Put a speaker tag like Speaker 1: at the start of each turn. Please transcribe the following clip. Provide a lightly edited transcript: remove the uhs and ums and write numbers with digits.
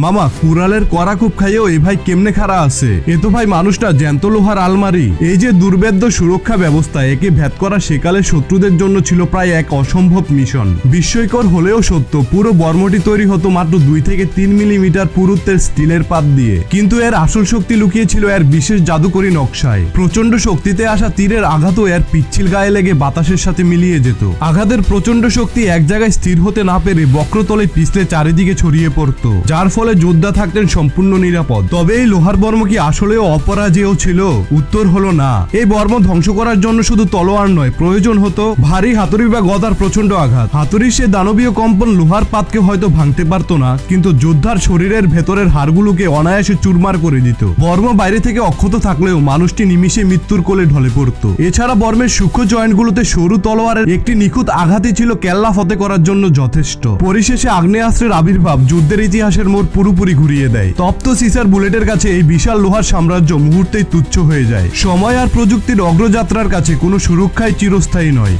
Speaker 1: মামা কুড়ালের কড়া খুব খাইয়েও এই ভাই কেমনে খাড়া আছে? এ তো ভাই মানুষটা জ্যান্ত লোহার আলমারি। এই যে দুর্বেদ্য সুরক্ষা ব্যবস্থা, একে ভেদ করা সেকালের শত্রুদের জন্য ছিল প্রায় এক অসম্ভব মিশন। বিস্ময়কর হলেও সত্য, পুরো বর্মটি তৈরি হতো মাত্র 2 থেকে 3 মিলিমিটার পুরুত্বের স্টিলের পাত দিয়ে। কিন্তু এর আসল শক্তি লুকিয়ে ছিল এর বিশেষ জাদুকরী নকশায়। প্রচন্ড শক্তিতে আসা তীরের আঘাতও এর পিচ্ছিল গায়ে লেগে বাতাসের সাথে মিলিয়ে যেত। আঘাতের প্রচন্ড শক্তি এক জায়গায় স্থির হতে না পেরে বক্রতলে পিছলে চারিদিকে ছড়িয়ে পড়তো, যার ফলে যোদ্ধা থাকতেন সম্পূর্ণ নিরাপদ। তবে এই লোহার বর্ম কি আসলেও অপরাজেয় ছিল? উত্তর হলো না। এই বর্ম ধ্বংস করার জন্য শুধু তলোয়ার নয়, প্রয়োজন হতো ভারী হাতুড়ি বা গদার প্রচন্ড আঘাত। হাতুড়ির সে দানবীয় কম্পন লোহার পাতকে হয়তো ভাঙতে পারতো না, কিন্তু যোদ্ধার শরীরের ভেতরের হাড়গুলোকে অনায়াসে চুরমার করে দিত। বর্ম বাইরে থেকে অক্ষত থাকলেও মানুষটি নিমিষে মৃত্যুর কোলে ঢলে পড়তো। এছাড়া বর্মের সূক্ষ্ম জয়েন্টগুলোতে সরু তলোয়ারের একটি নিখুঁত আঘাতই ছিল কেল্লা ফতে করার জন্য যথেষ্ট। পরিশেষে আগ্নেয়াস্ত্রের আবির্ভাব যুদ্ধের ইতিহাসের মোড় পুরোপুরি ঘুরিয়ে দেয়। তপ্ত সিসার বুলেটের কাছে এই বিশাল লোহার সাম্রাজ্য মুহূর্তেই তুচ্ছ হয়ে যায়। সময় আর প্রযুক্তির অগ্রযাত্রার কাছে কোনো সুরক্ষাই চিরস্থায়ী নয়।